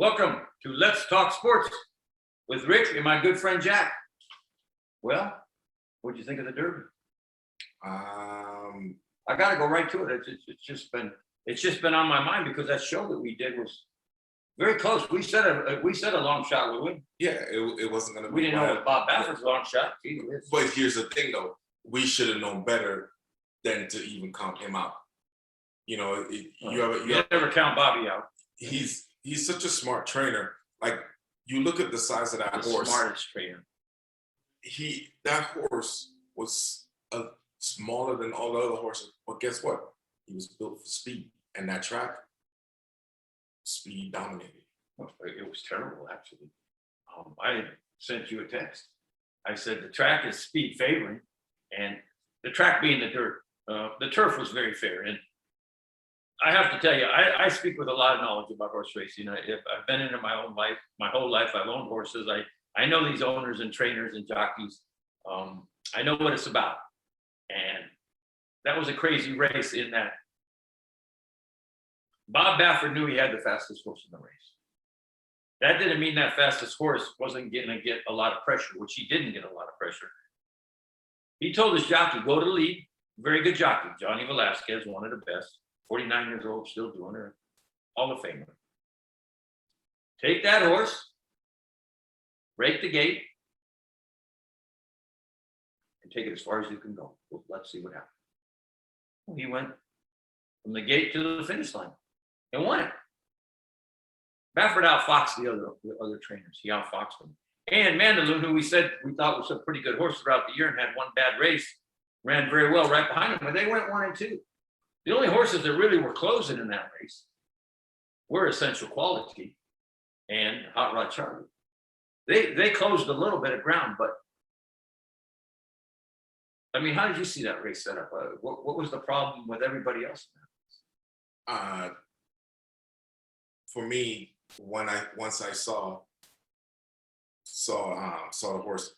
Welcome to Let's Talk Sports with Rick and my good friend Jack. Well, what'd you think of the Derby? I got to go right to it. It's just been on my mind because that show that we did was very close. We said a long shot, would we? Yeah, it wasn't going to be. We didn't know it was Bob Baffert's long shot. But here's the thing, though. We should have known better than to even count him out. You know, you never count Bobby out. He's such a smart trainer. Like, you look at the size of that horse. Smartest trainer. That horse was smaller than all the other horses. But guess what? He was built for speed. And that track, speed dominated. It was terrible, actually. I sent you a text. I said the track is speed favoring, and the track being the dirt. The turf was very fair. And I have to tell you, I speak with a lot of knowledge about horse racing. I've been in it my own life, my whole life. I've owned horses. I know these owners and trainers and jockeys. I know what it's about. And that was a crazy race in that Bob Baffert knew he had the fastest horse in the race. That didn't mean that fastest horse wasn't going to get a lot of pressure, which he didn't get a lot of pressure. He told his jockey, go to the lead. Very good jockey. Johnny Velasquez, one of the best. 49 years old, still doing it. Hall of Famer. Take that horse, break the gate, and take it as far as you can go. Well, let's see what happens. He went from the gate to the finish line and won it. Baffert outfoxed the other trainers. He outfoxed them. And Mandaloun, who we thought was a pretty good horse throughout the year and had one bad race, ran very well right behind him, but they went 1 and 2. The only horses that really were closing in that race were Essential Quality and Hot Rod Charlie. They closed a little bit of ground, but I mean, how did you see that race set up? What was the problem with everybody else in that race? For me, once I saw the horse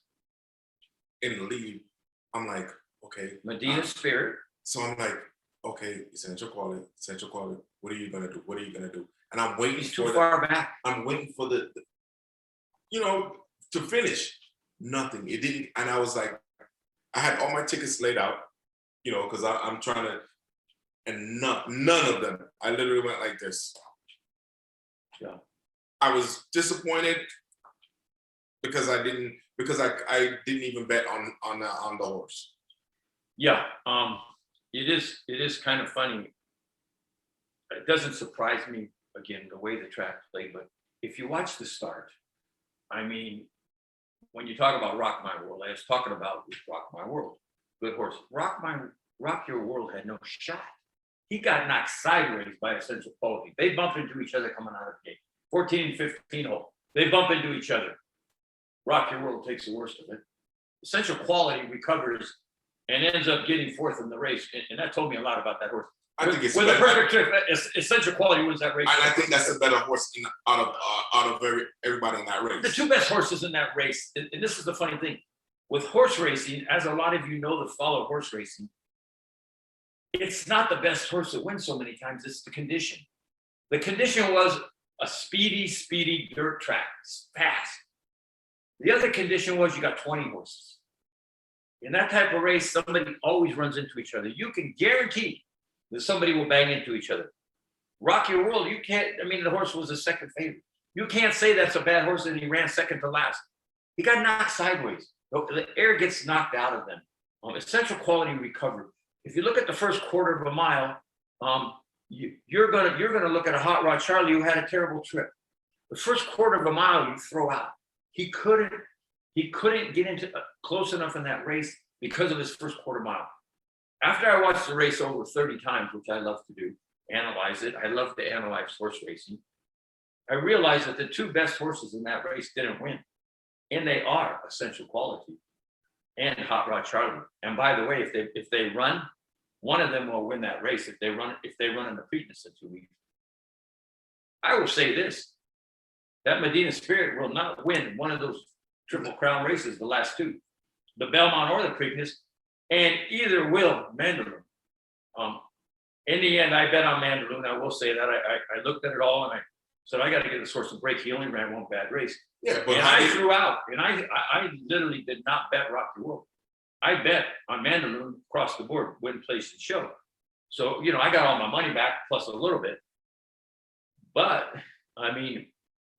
in the lead, I'm like, okay. Medina Spirit. So I'm like, okay, essential quality. What are you gonna do? And I'm waiting. He's too far back. I'm waiting for the to finish. Nothing. It didn't. And I was like, I had all my tickets laid out, because I'm trying to, and none of them. I literally went like this. Yeah. I was disappointed because I didn't even bet on the horse. Yeah. It is kind of funny. It doesn't surprise me, again, the way the track played, but if you watch the start, I mean, when you talk about Rock My World, I was talking about Rock My World, good horse. Rock Your World had no shot. He got knocked sideways by Essential Quality. They bump into each other coming out of the gate. 14, 15 hole. They bump into each other. Rock Your World takes the worst of it. Essential Quality recovers and ends up getting fourth in the race. And that told me a lot about that horse. I think it's with a perfect trip. Essential Quality wins that race. And I think that's a better horse out of everybody in that race. The two best horses in that race, and this is the funny thing, with horse racing, as a lot of you know that follow horse racing, it's not the best horse that wins so many times, it's the condition. The condition was a speedy dirt track, fast. The other condition was you got 20 horses. In that type of race, somebody always runs into each other. You can guarantee that somebody will bang into each other. Rock Your World, you can't, the horse was a second favorite. You can't say that's a bad horse and he ran second to last. He got knocked sideways. The air gets knocked out of them. Essential Quality recovered. If you look at the first quarter of a mile, you're gonna look at a Hot Rod Charlie who had a terrible trip. The first quarter of a mile you throw out. He couldn't get into close enough in that race because of his first quarter mile. After I watched the race over 30 times, which I love to do, analyze it. I love to analyze horse racing. I realized that the two best horses in that race didn't win. And they are Essential Quality and Hot Rod Charlie. And by the way, if they run, one of them will win that race if they run in the Preakness in 2 weeks. I will say this, that Medina Spirit will not win one of those Triple Crown races, the last two, the Belmont or the Preakness, and either will Mandaloun. In the end, I bet on Mandaloun. I will say that I looked at it all and said, I got to get this horse a break. He only ran one bad race. Yeah, but And I threw out, and I literally did not bet Rocky World. I bet on Mandaloun across the board, win, place, and show. So, you know, I got all my money back plus a little bit. But, I mean,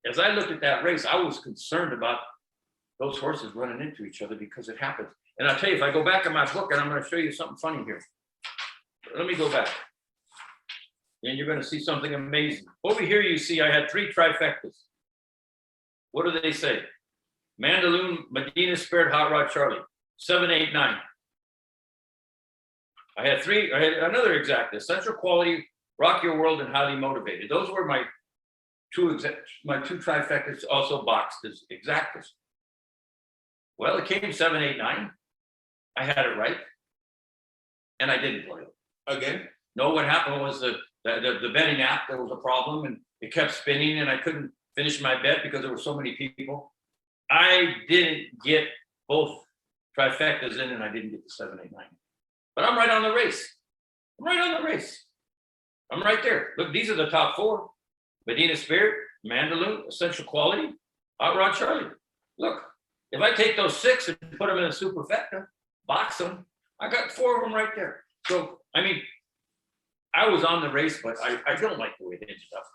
as I looked at that race, I was concerned about those horses running into each other because it happens. And I'll tell you, if I go back in my book, and I'm going to show you something funny here. Let me go back. And you're going to see something amazing. Over here, you see I had 3 trifectas. What do they say? Mandaloun, Medina Spirit, Hot Rod Charlie, 7, 8, 9. I had another exacta, Essential Quality, Rock Your World, and Highly Motivated. Those were my two trifectas, also boxed as exactas. Well, it came 7, 8, 9. I had it right, and I didn't play it. again, No, what happened was the betting app, there was a problem, and it kept spinning, and I couldn't finish my bet because there were so many people. I didn't get both trifectas in, and I didn't get the 7, 8, 9. But I'm right on the race. I'm right on the race. I'm right there. Look, these are the top 4. Medina Spirit, Mandaloun, Essential Quality, Hot Rod Charlie. Look, if I take those 6 and put them in a superfecta, box them, I got 4 of them right there. So, I mean, I was on the race, but I don't like the way it ended up.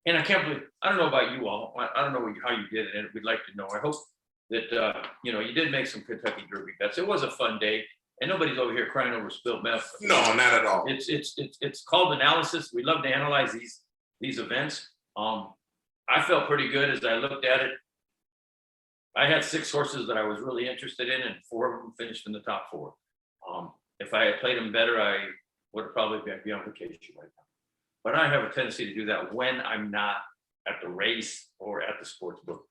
And I can't believe, I don't know about you all. I don't know how you did it, and we'd like to know. I hope that, you know, you did make some Kentucky Derby bets. It was a fun day, and nobody's over here crying over spilled milk. no, not at all. It's called analysis. We love to analyze these events. I felt pretty good as I looked at it. I had 6 horses that I was really interested in, and 4 of them finished in the top 4. If I had played them better, I would have probably be on vacation right now. But I have a tendency to do that when I'm not at the race or at the sports book.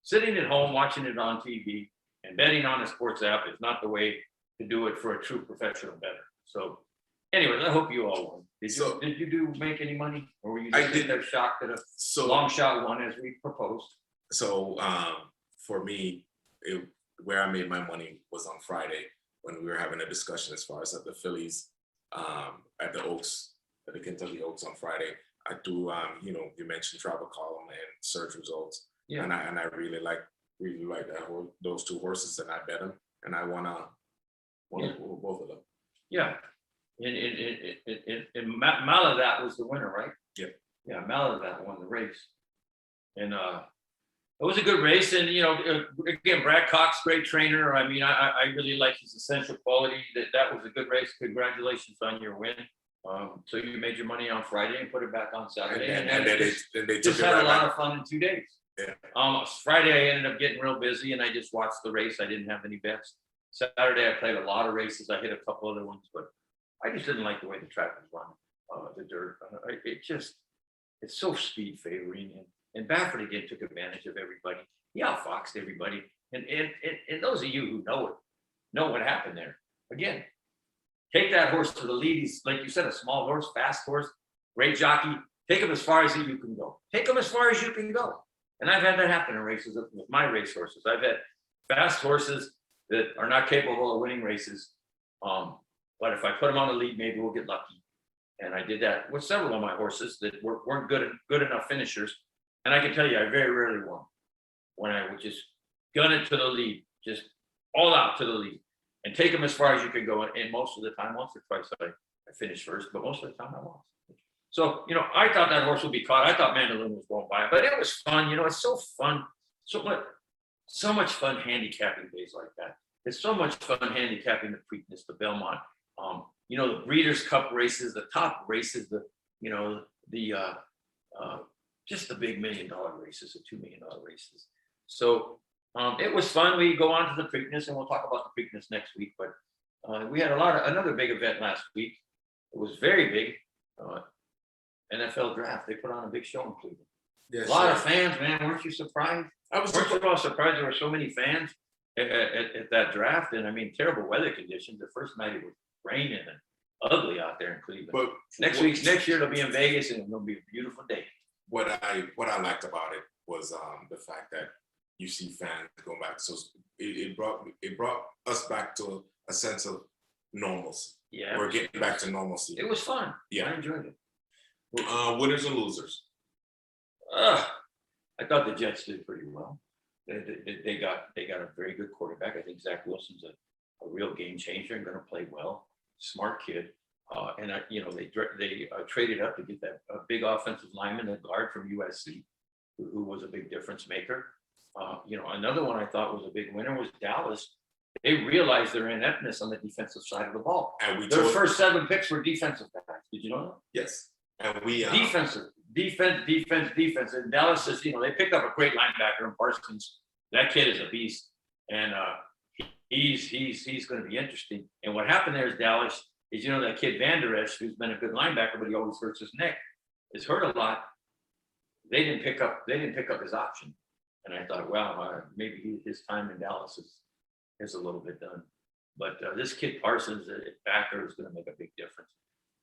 Sitting at home watching it on TV and betting on a sports app is not the way to do it for a true professional bettor. So, anyways, I hope you all won. Did you make any money, or were you just sitting there shocked at a long shot one as we proposed? So for me, where I made my money was on Friday when we were having a discussion as far as at the Phillies, at the Oaks, at the Kentucky Oaks on Friday. I do, you know, you mentioned Travel Column and Search Results, Yeah. and I really like those 2 horses, and I bet them, and I won both of them. Yeah. And Malavat was the winner, right? Yep. Yeah, Malavat won the race. And it was a good race. And, you know, again, Brad Cox, great trainer. I mean, I really like his Essential Quality. That was a good race. Congratulations on your win. So you made your money on Friday and put it back on Saturday. And then they just took it had right a lot back. of fun in 2 days. Yeah. Friday, I ended up getting real busy, and I just watched the race. I didn't have any bets. Saturday, I played a lot of races. I hit a couple other ones, but I just didn't like the way the track was run, the dirt. It's so speed favoring, and Baffert again took advantage of everybody. He outfoxed everybody, and those of you who know what happened there. Again, take that horse to the lead. He's, like you said, a small horse, fast horse, great jockey. Take him as far as you can go. Take him as far as you can go. And I've had that happen in races with my race horses. I've had fast horses that are not capable of winning races. But if I put them on the lead, maybe we'll get lucky. And I did that with several of my horses that weren't good enough finishers. And I can tell you, I very rarely won when I would just gun it to the lead, just all out to the lead, and take them as far as you can go. And most of the time, once or twice, I finished first, but most of the time I lost. So, you know, I thought that horse would be caught. I thought Mandaloun was going by, but it was fun. You know, it's so fun. So much fun handicapping days like that. It's so much fun handicapping the Preakness, the Belmont, you know, the Breeders' Cup races, the top races, just the big $1 million races, the $2 million races. So it was fun. We go on to the Preakness, and we'll talk about the Preakness next week. But we had another big event last week. It was very big. NFL draft. They put on a big show in Cleveland. Yes, a lot of fans, man. Weren't you surprised? Weren't you all surprised there were so many fans at that draft? And I mean, terrible weather conditions. The first night it was raining and ugly out there in Cleveland. But next year it'll be in Vegas, and it'll be a beautiful day. What I liked about it was the fact that you see fans going back. So it brought us back to a sense of normalcy. Yeah, we're getting back to normalcy. It was fun. Yeah, I enjoyed it. Winners and losers. I thought the Jets did pretty well. They got a very good quarterback. I think Zach Wilson's a real game changer and going to play well. Smart kid. And they traded up to get that big offensive lineman, the guard from USC, who was a big difference maker. Another one I thought was a big winner was Dallas. They realized their ineptness on the defensive side of the ball. And their first 7 picks were defensive guys. Did you know that? Yes. And we defense. And Dallas says, they picked up a great linebacker in Parsons. That kid is a beast, and he's going to be interesting. And what happened there is Dallas is that kid Van Der Esch, who's been a good linebacker, but he always hurts his neck, is hurt a lot. They didn't pick up his option, and I thought, wow, maybe his time in Dallas is a little bit done. But this kid Parsons, backer, is going to make a big difference.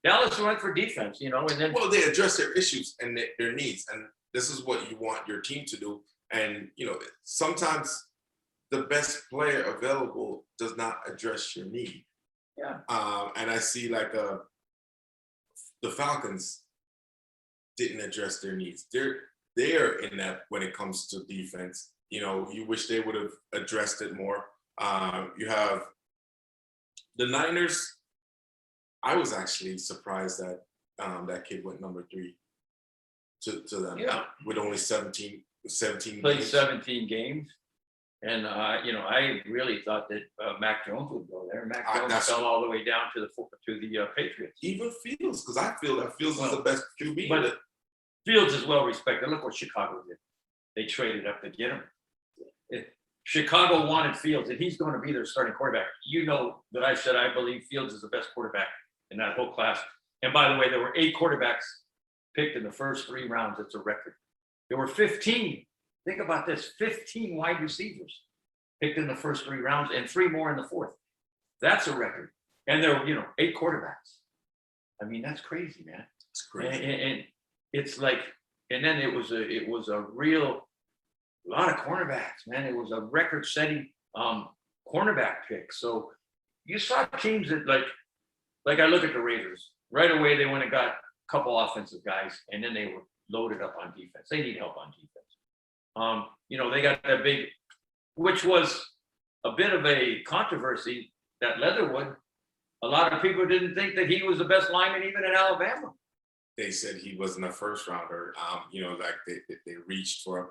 Dallas went for defense, and then they address their issues and their needs, and this is what you want your team to do. And sometimes the best player available does not address your need. Yeah. And I see the Falcons didn't address their needs. They're in that when it comes to defense. You wish they would have addressed it more. You have the Niners. I was actually surprised that that kid went number 3 to them. Yeah. With only 17 played games. 17 games. And, I really thought that Mac Jones would go there. Mac Jones fell all the way down to the Patriots. Even Fields, because I feel that Fields is the best QB. But Fields is well respected. Look what Chicago did. They traded up to get him. Chicago wanted Fields, and he's going to be their starting quarterback. You know that I said I believe Fields is the best quarterback in that whole class. And by the way, there were 8 quarterbacks picked in the first 3 rounds. It's a record. There were 15. Think about this, 15 wide receivers picked in the first 3 rounds and 3 more in the 4th. That's a record. And there were, 8 quarterbacks. I mean, that's crazy, man. It's crazy. And it's like, and then it was a lot of cornerbacks, man. It was a record-setting cornerback pick. So you saw teams that like I look at the Raiders. Right away, they went and got a couple offensive guys, and then they were loaded up on defense. They need help on defense. They got that big, which was a bit of a controversy, that Leatherwood. A lot of people didn't think that he was the best lineman even in Alabama. They said he wasn't a first rounder. They reached for him,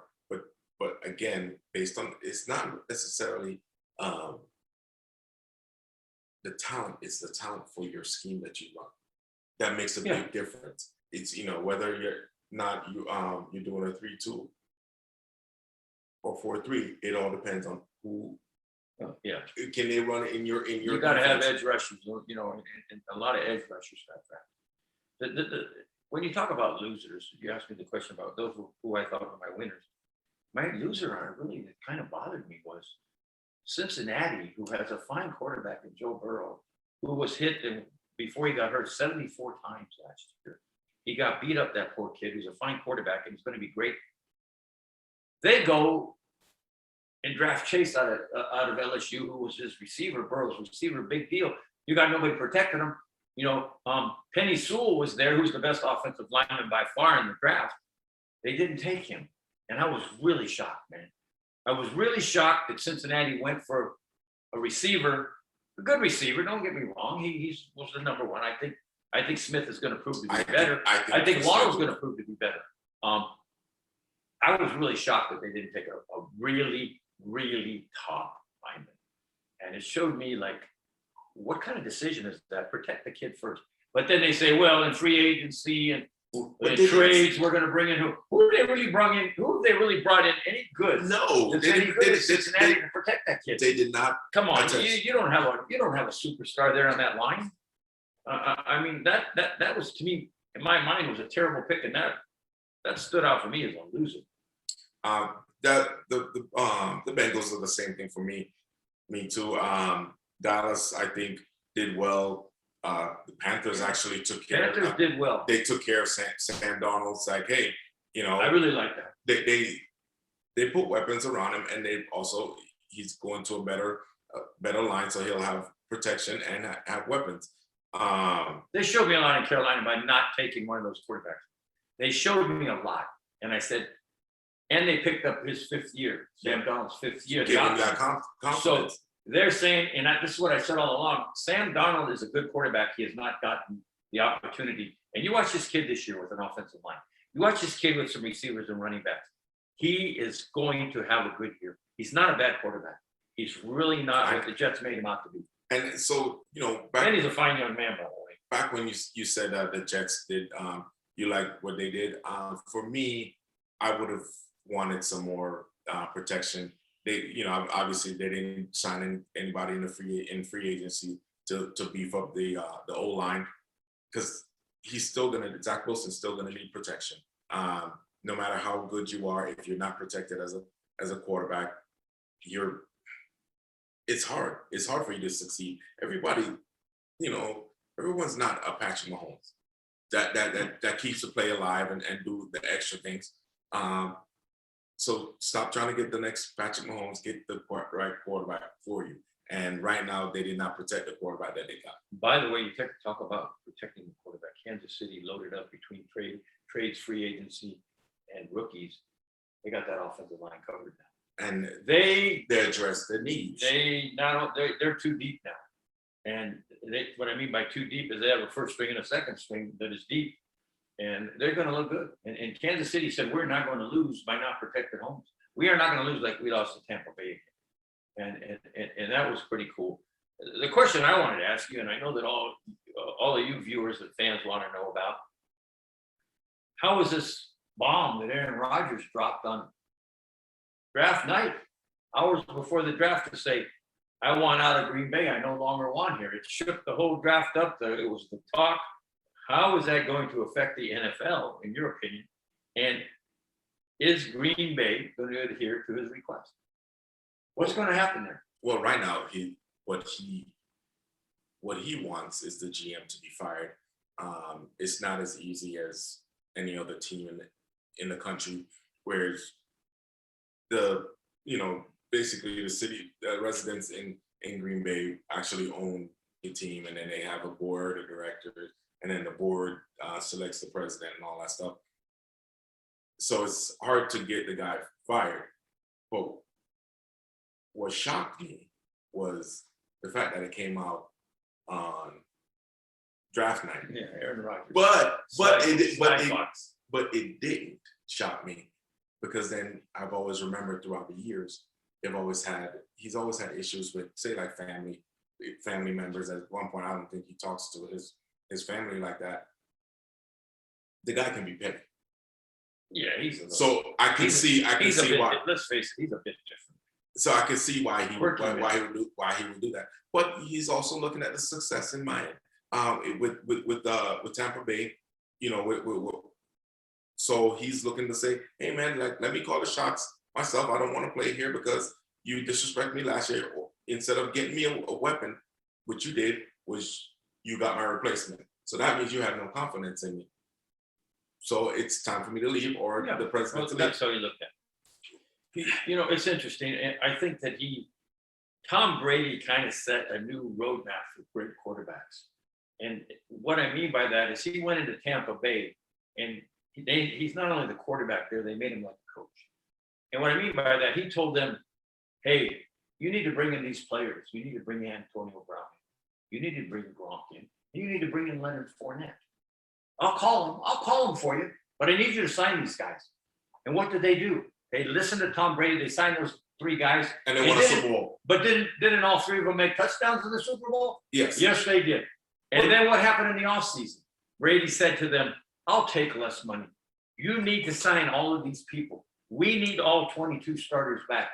but again, based on, it's not necessarily the talent. It's the talent for your scheme that you run that makes a big difference. It's whether you're doing a 3-2 or 4-3. It all depends on who. Yeah. Can they run it in your? You got to have edge rushers, and a lot of edge rushers got that. When you talk about losers, you asked me the question about those who I thought were my winners. My loser really that kind of bothered me was Cincinnati, who has a fine quarterback in Joe Burrow, who was hit before he got hurt 74 times last year. He got beat up, that poor kid, who's a fine quarterback, and he's going to be great. They go and draft Chase out of LSU, who was his receiver, Burrow's receiver, big deal. You got nobody protecting him. Penny Sewell was there, who's the best offensive lineman by far in the draft. They didn't take him. And I was really shocked, man. I was really shocked that Cincinnati went for a receiver, a good receiver. Don't get me wrong. He was the number 1. I think Smith is going to prove to be better. I think Waddle's going to prove to be better. I was really shocked that they didn't take a really, really top lineman. And it showed me, what kind of decision is that? Protect the kid first. But then they say, well, in free agency and trades, we're going to bring in who have they really brought in? Who have they really brought in any good? No, they didn't. Cincinnati to protect that kid. They did not. Come on, you don't have a superstar there on that line. I mean, that was, to me, in my mind, was a terrible pick, and that stood out for me as a loser. The Bengals are the same thing for me. Me too. Dallas, I think, did well. The Panthers actually took care. Panthers did well. They took care of Sam Darnold. It's like, hey, I really like that. They put weapons around him, and he's going to a better line, so he'll have protection and have weapons. They showed me a lot in Carolina by not taking one of those quarterbacks. They showed me a lot. And I said, and they picked up his 5th year, Sam Darnold's 5th year. Give him that confidence. So they're saying, and this is what I said all along, Sam Darnold is a good quarterback. He has not gotten the opportunity. And you watch this kid this year with an offensive line. You watch this kid with some receivers and running backs. He is going to have a good year. He's not a bad quarterback. He's really not what the Jets made him out to be. And so, And he's a fine young man, by the way. Back when you said the Jets did, you like what they did. For me, I would have wanted some more protection. They, obviously they didn't sign anybody in free agency to beef up the O line, because Zach Wilson's still gonna need protection. No matter how good you are, if you're not protected as a quarterback, it's hard. It's hard for you to succeed. Everybody, everyone's not a Patrick Mahomes that keeps the play alive and do the extra things. So stop trying to get the next Patrick Mahomes, get the right quarterback for you. And right now, they did not protect the quarterback that they got. By the way, you talk about protecting the quarterback. Kansas City loaded up between trades, free agency, and rookies. They got that offensive line covered now. And they address the needs. They're too deep now. And what I mean by too deep is they have a first string and a second string that is deep. And they're going to look good. And Kansas City said, we're not going to lose by not protecting homes. We are not going to lose like we lost to Tampa Bay. And that was pretty cool. The question I wanted to ask you, and I know that all of you viewers and fans want to know about, how was this bomb that Aaron Rodgers dropped on draft night, hours before the draft, to say, I want out of Green Bay. I no longer want here. It shook the whole draft up. It was the talk. How is that going to affect the NFL, in your opinion? And is Green Bay going to adhere to his request? What's going to happen there? Well, right now, what he wants is the GM to be fired. It's not as easy as any other team in the country, whereas basically the city residents in Green Bay actually own the team, and then they have a board of directors, and then the board selects the president and all that stuff. So it's hard to get the guy fired. But what shocked me was the fact that it came out on draft night. Yeah, Aaron Rodgers. But it didn't shock me, because then I've always remembered throughout the years, he's always had issues with, say, like family members. At one point, I don't think he talks to his family like that. The guy can be petty. Yeah, I can see why. Let's face it, he's a bit different. So I can see why he would do that. But he's also looking at the success in Miami, with Tampa Bay, so he's looking to say, hey man, let me call the shots myself. I don't want to play here because you disrespect me last year. Instead of getting me a weapon, what you did was you got my replacement. So that means you have no confidence in me. So it's time for me to leave, or the president to leave. That's how you look at it. It's interesting. And I think that Tom Brady kind of set a new roadmap for great quarterbacks. And what I mean by that is he went into Tampa Bay, and he's not only the quarterback there, they made him like a coach. And what I mean by that, he told them, hey, you need to bring in these players. You need to bring in Antonio Brown. You need to bring Gronk in. You need to bring in Leonard Fournette. I'll call them for you, but I need you to sign these guys. And what did they do? They listened to Tom Brady. They signed those 3 guys. And they won a Super Bowl. But didn't all 3 of them make touchdowns in the Super Bowl? Yes. Yes, they did. And then what happened in the offseason? Brady said to them, I'll take less money. You need to sign all of these people. We need all 22 starters back.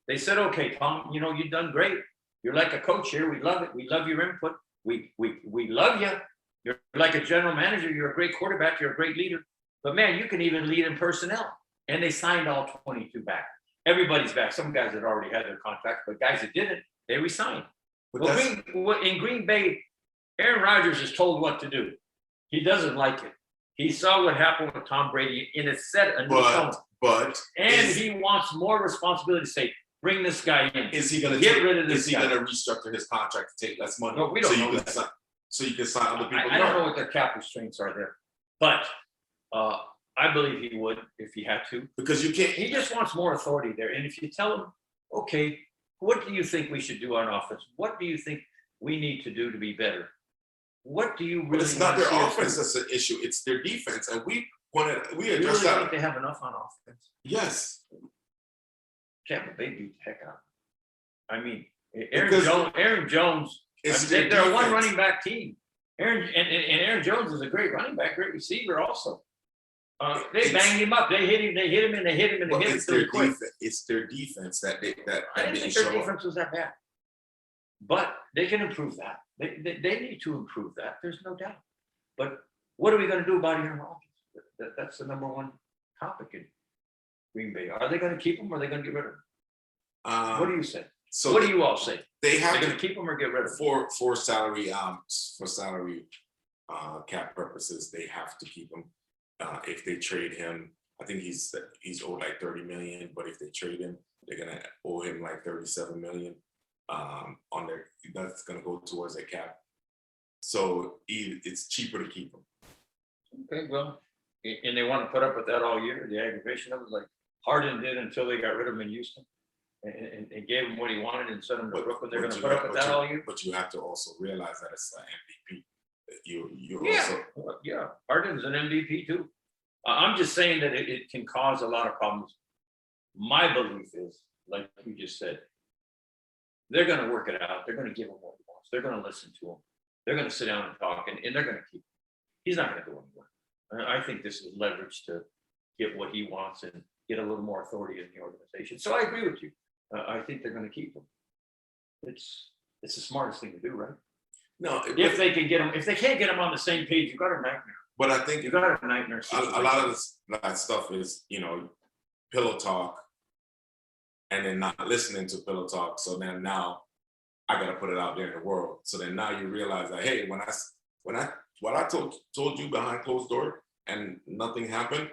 They said, okay, Tom, you've done great. You're like a coach here. We love it. We love your input. We love you. You're like a general manager. You're a great quarterback. You're a great leader. But man, you can even lead in personnel. And they signed all 22 back. Everybody's back. Some guys had already had their contract, but guys that didn't, they resigned. In Green Bay, Aaron Rodgers is told what to do. He doesn't like it. He saw what happened with Tom Brady, and it set a new tone. He wants more responsibility to say, bring this guy in. Is he going to get rid of this guy? Is he going to restructure his contract to take less money? No, we don't know that. So you can sign other people. I don't know what their cap restraints are there, but I believe he would if he had to. Because you can't. He just wants more authority there. And if you tell him, okay, what do you think we should do on offense? What do you think we need to do to be better? What do you really? But it's not want to their see us do? offense that's an issue. It's their defense, and we address You really that. think they have enough on offense? Yes, Tampa Bay beat the heck out of them. I mean, Aaron Because Jones. Aaron Jones. it's I mean, their they're a one defense. running back team. Aaron and Aaron Jones is a great running back, great receiver also. They It's- banged him up. They hit him. They hit him, and they hit him, and they But hit him it's till their he quit. defense. It's their defense that I didn't didn't think show their up. defense was that bad, but they can improve that. They need to improve that. There's no doubt. But what are we going to do about Aaron Rodgers? That's the number one topic in Green Bay. Are they going to keep him, or are they going to get rid of him? What do you say? So What do you all say? they Are have they to going to keep him or get rid of him? for salary cap purposes, they have to keep him. If they trade him, I think he's owed like 30 million, but if they trade him, they're gonna owe him like 37 million. On their that's gonna go towards their cap. So it's cheaper to keep him. Okay, well, and they want to put up with that all year, the aggravation of it, like Harden did until they got rid of him in Houston and gave him what he wanted and sent him to But- Brooklyn. They're but going to you put up have- with that all year. But you have to also realize that it's an MVP. You Yeah, also well, yeah, Harden's an MVP too. I'm just saying that it can cause a lot of problems. My belief is, like you just said, they're going to work it out. They're going to give him what he wants. They're going to listen to him. They're going to sit down and talk, and they're going to keep him. He's not going to go anywhere. I think this is leverage to get what he wants and get a little more authority in the organization. So I agree with you. I think they're going to keep him. It's the smartest thing to do, right? no. If they can get him, if they can't get him on the same page, you got a nightmare. But I think You got a nightmare. a lot of that stuff is, pillow talk and then not listening to pillow talk. So then now I got to put it out there in the world. So then now you realize that, hey, what I told you behind closed door and nothing happened.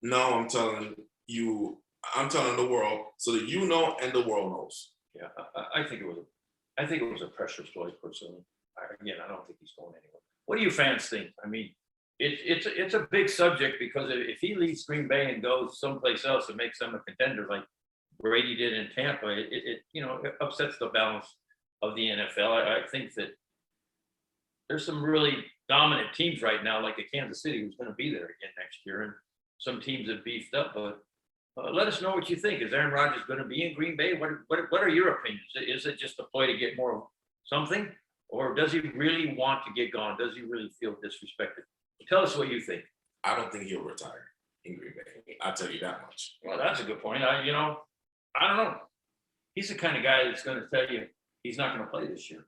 No, I'm telling the world so that you know and the world knows. Yeah, I think it was a pressure ploy personally. I don't think he's going anywhere. What do you fans think? I mean, it's a big subject because if he leaves Green Bay and goes someplace else and makes them a contender like Brady did in Tampa, it upsets the balance of the NFL. I think that there's some really dominant teams right now, like a Kansas City, who's going to be there again next year, and some teams have beefed up. But let us know what you think. Is Aaron Rodgers going to be in Green Bay? What are your opinions? Is it just a play to get more something, or does he really want to get gone? Does he really feel disrespected? Tell us what you think. I don't think he'll retire in Green Bay. I'll tell you that much. Well, that's a good point. I don't know. He's the kind of guy that's going to tell you he's not going to play this year.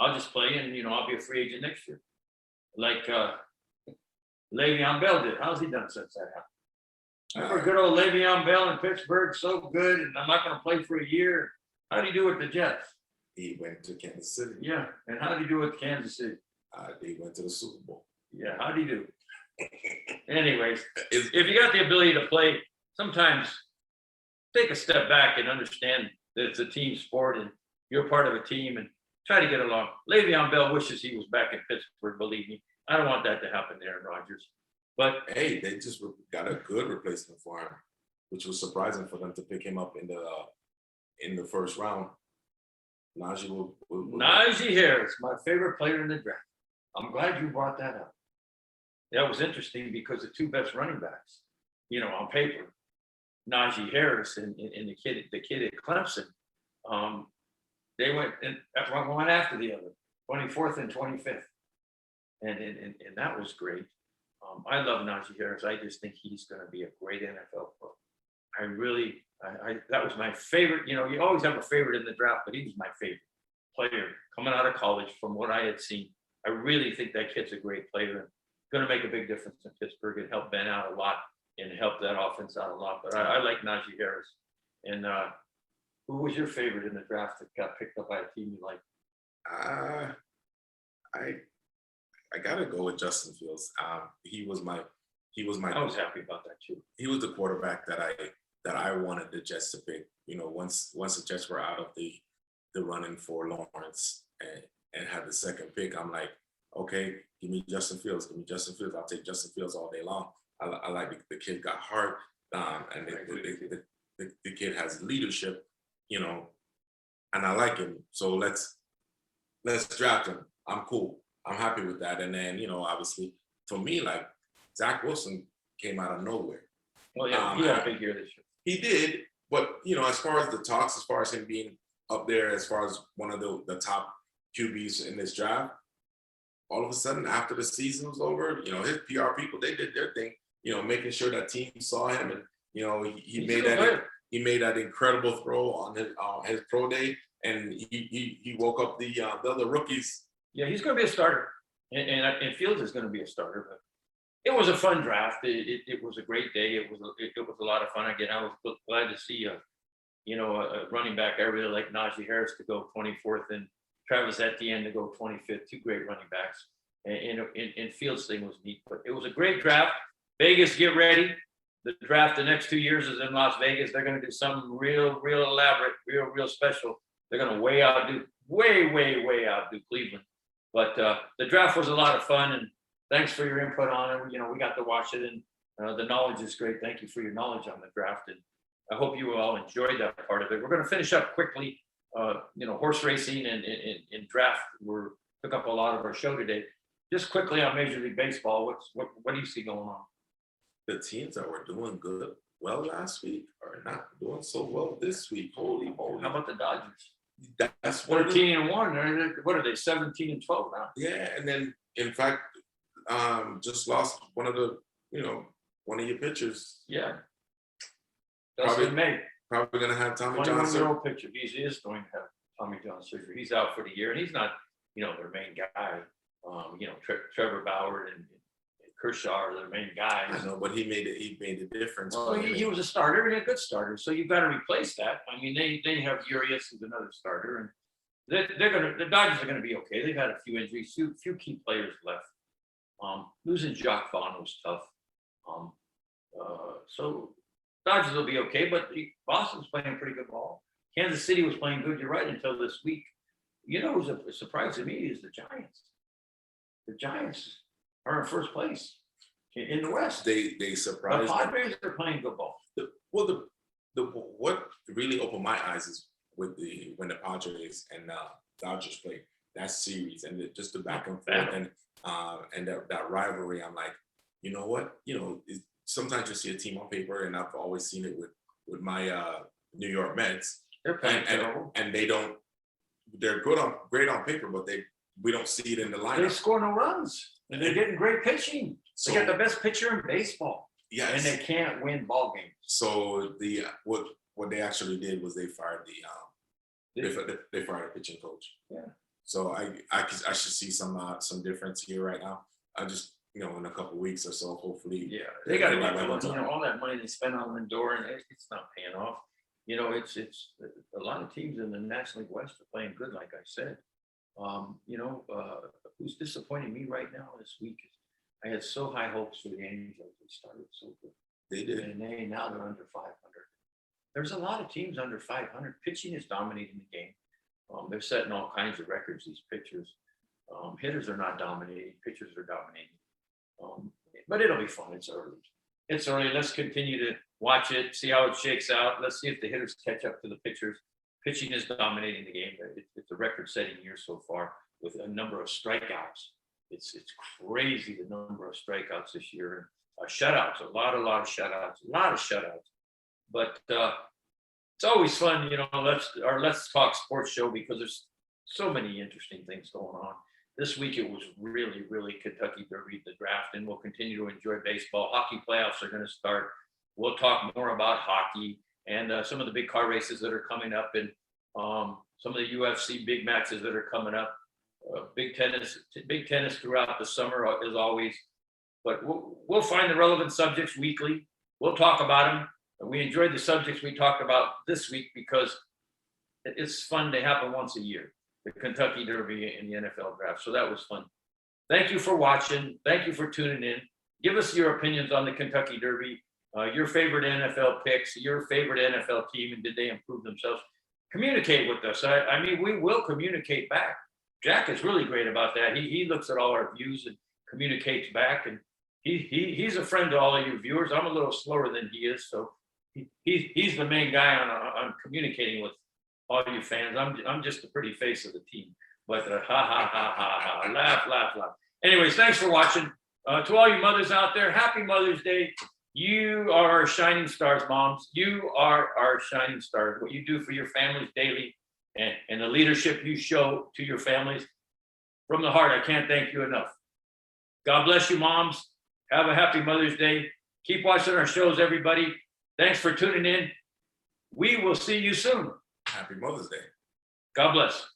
I'll just play, and I'll be a free agent next year, like Le'Veon Bell did. How's he done since that happened? Remember good old Le'Veon Bell in Pittsburgh, so good, and I'm not going to play for a year. How did he do with the Jets? He went to Kansas City. Yeah, and how did he do with Kansas City? They went to the Super Bowl. Yeah, how did he do? Anyways, Is- if you got the ability to play, sometimes take a step back and understand that it's a team sport and you're part of a team and try to get along. Le'Veon Bell wishes he was back in Pittsburgh, believe me. I don't want that to happen to Aaron Rodgers. But Hey, they just got a good replacement for him, which was surprising for them to pick him up in the first round. Najee will Najee Harris, my favorite player in the draft. I'm glad you brought that up. That was interesting because the two best running backs, on paper, Najee Harris and the kid at Clemson, they went one after the other, 24th and 25th, and that was great. I love Najee Harris. I just think he's going to be a great NFL pro. That was my favorite. You always have a favorite in the draft, but he was my favorite player coming out of college from what I had seen. I really think that kid's a great player and going to make a big difference in Pittsburgh and help Ben out a lot and help that offense out a lot. But I like Najee Harris. And who was your favorite in the draft that got picked up by a team you like? I gotta go with Justin Fields. He was my. I was happy about that too. He was the quarterback that I wanted the Jets to pick. Once the Jets were out of the running for Lawrence and had the second pick, I'm like, okay, give me Justin Fields. Give me Justin Fields. I'll take Justin Fields all day long. I like the kid got heart, and the kid has leadership, you know, and I like him. So let's draft him. I'm cool. I'm happy with that. And then, obviously for me, like Zach Wilson came out of nowhere. Well, yeah, he had a big year this year. He did, but as far as the talks, as far as him being up there, as far as one of the top QBs in this draft, all of a sudden after the season was over, his PR people, they did their thing, making sure that teams saw him, and he made that incredible throw on his pro day, and he woke up the other rookies. Yeah, he's going to be a starter, and Fields is going to be a starter. But it was a fun draft. It was a great day. It was a lot of fun. Again, I was glad to see a running back. I really like Najee Harris to go 24th and Travis Etienne to go 25th. Two great running backs. And Fields' thing was neat. But it was a great draft. Vegas, get ready. The draft the next 2 years is in Las Vegas. They're going to do something real elaborate, real special. They're going to way outdo Cleveland. But the draft was a lot of fun, and thanks for your input on it. We got to watch it, and the knowledge is great. Thank you for your knowledge on the draft, and I hope you all enjoyed that part of it. We're going to finish up quickly. Horse racing and draft took up a lot of our show today. Just quickly on Major League Baseball, what do you see going on? The teams that were doing well last week are not doing so well this week. Holy moly! How about the Dodgers? That's 13-1. What are they? 17-12 now. Yeah, and then in fact, just lost one of your pitchers. Yeah. Dustin May. Probably gonna have Tommy John surgery. 21-year-old pitcher. He is going to have Tommy John surgery. He's out for the year, and he's not, their main guy. Trevor Bauer and Kershaw are their main guys. I know, but he made a difference. Well, he was a starter and a good starter, so you've got to replace that. I mean, they have Urias as another starter, and the Dodgers are gonna be okay. They've had a few injuries, few key players left. Losing Jacques Vaughn was tough. So Dodgers will be okay, but Boston's playing pretty good ball. Kansas City was playing good. You're right until this week. Who's a surprise to me is the Giants. The Giants are in first place in the West. They surprised. The Padres are playing good ball. What really opened my eyes is when the Padres and Dodgers played that series, and just the back and forth and that rivalry. I'm like, you know what? Sometimes you see a team on paper, and I've always seen it with my New York Mets. They're playing terrible, and they don't. They're great on paper, but we don't see it in the lineup. They score no runs, and they're getting great pitching. They got the best pitcher in baseball. Yes. And they can't win ball games. So what they actually did was they fired they fired a pitching coach. Yeah. So I should see some difference here right now. I just in a couple of weeks or so, hopefully. Yeah, they got to get all that money they spend on Lindor, and it's not paying off. It's a lot of teams in the National League West are playing good, like I said. Who's disappointing me right now this week is I had so high hopes for the Angels. They started so good. They did. And now they're under 500. There's a lot of teams under 500. Pitching is dominating the game. They're setting all kinds of records, these pitchers. Hitters are not dominating. Pitchers are dominating. But it'll be fun. It's early. Let's continue to watch it, see how it shakes out. Let's see if the hitters catch up to the pitchers. Pitching is dominating the game. It's a record-setting year so far with a number of strikeouts. It's crazy the number of strikeouts this year. Shutouts, a lot of shutouts. But it's always fun, Let's Talk Sports show, because there's so many interesting things going on. This week it was really Kentucky Derby, the draft, and we'll continue to enjoy baseball. Hockey playoffs are going to start. We'll talk more about hockey and some of the big car races that are coming up, and some of the UFC big matches that are coming up. Big tennis throughout the summer as always. But we'll find the relevant subjects weekly. We'll talk about them. And we enjoyed the subjects we talked about this week because it's fun to happen once a year, the Kentucky Derby and the NFL draft. So that was fun. Thank you for watching. Thank you for tuning in. Give us your opinions on the Kentucky Derby, your favorite NFL picks, your favorite NFL team, and did they improve themselves? Communicate with us. I mean, we will communicate back. Jack is really great about that. He looks at all our views and communicates back. And he's a friend to all of you viewers. I'm a little slower than he is, so he's the main guy on communicating with all you fans. I'm just the pretty face of the team. But ha ha ha ha ha, laugh. Anyways, thanks for watching. To all you mothers out there, happy Mother's Day. You are our shining stars, moms. You are our shining stars. What you do for your families daily and the leadership you show to your families, from the heart, I can't thank you enough. God bless you, moms. Have a happy Mother's Day. Keep watching our shows, everybody. Thanks for tuning in. We will see you soon. Happy Mother's Day. God bless.